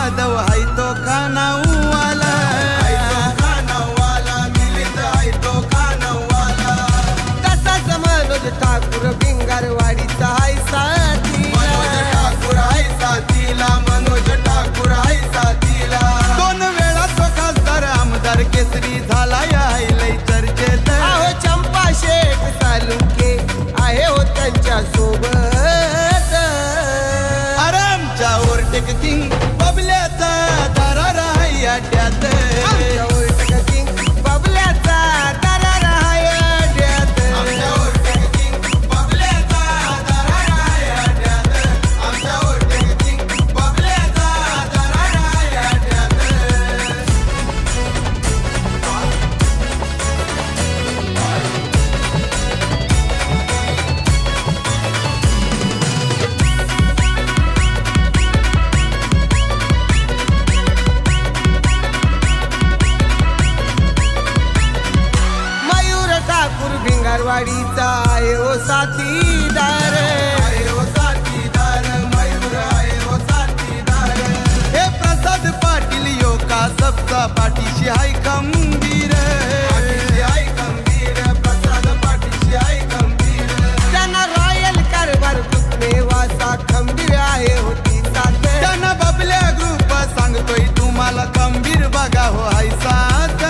यादव हाय तो खानावाला, मिलिंद हाय तो खानावाला। तसाच मनोज ठाकूर भिंगारवाडीचा हाय साथीला, मनोज ठाकूर हाय साथीला, मनोज ठाकूर हाय साथीला। 2 वेळा तो खासदार आमदार केसरी झाला या लय चर्चेत। अहो चंपा शेठ सालुंके आहे हो त्यांच्या सोबत। आमच्या ओव्हरटेक किंग बबल्याचा दरार हाय अड्ड्यात, आमच्या ओव्हरटेक किंग बबल्याचा दरार हाय अड्ड्यात, आमच्या ओव्हरटेक किंग बबल्याचा दरार हाय अड्ड्यात, आमच्या ओव्हरटेक किंग बबल्याचा दरार हाय अड्ड्यात। मयूर ठाकूर भिंगारवाडीचा आहे हो साथीदार, आहे हो साथीदार, मयूर आहे हो साथीदार। हे प्रसाद पाटील योका सबचा पाठीशी हाय खंबीर, पाठीशी हाय खंबीर, प्रसाद पाठीशी हाय खंबीर। त्यांना रॉयल कारभार कुठले वासा खंबीर आहे होती साथ। त्यांना बबल्या ग्रुप सांगतोय तुम्हाला खंबीर बघा हो हाय साथ।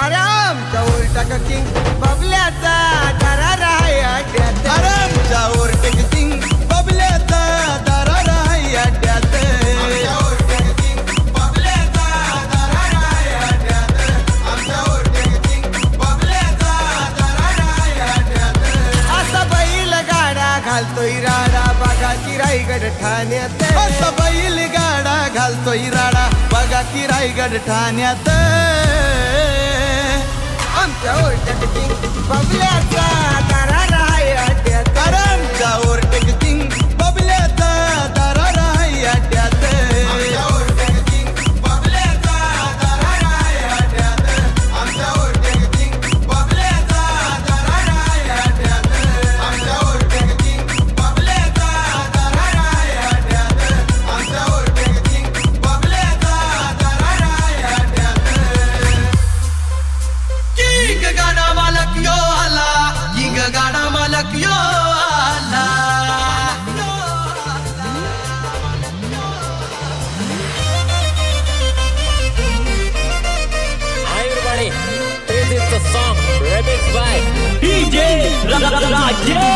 अरे आमच्या ओव्हरटेक किंग बबल्याचा दरार हाय अड्ड्यात, आमच्या ओव्हरटेक किंग बबल्याचा दरार हाय अड्ड्यात, आमच्या ओव्हरटेक किंग बबल्याचा दरार हाय अड्ड्यात, आमच्या ओव्हरटेक किंग बबल्याचा दरार हाय अड्ड्यात। असा बैल गाडा घालतोय राडा बघा की रायगड ठाण्यात, असा बैल गाडा घालतोय राडा बघा की रायगड ठाण्यात। आमच्या ओव्हरटेक किंग बबल्याचा दरार हाय अड्ड्यात, आमच्या ओव्हरटेक किंग बबल्याचा दरार हाय अड्ड्यात, आमच्या ओव्हरटेक किंग बबल्याचा दरार हाय अड्ड्यात, आमच्या ओव्हरटेक किंग बबल्याचा दरार हाय अड्ड्यात, आमच्या ओव्हरटेक किंग बबल्याचा दरार हाय अड्ड्यात, आमच्या ओव्हरटेक किंग बबल्याचा दरार हाय अड्ड्यात। किंग गाडा मालक यो आला, किंग गाडा मालक यो आला। Hi everybody, this is the song remixed by DJ Rajesh.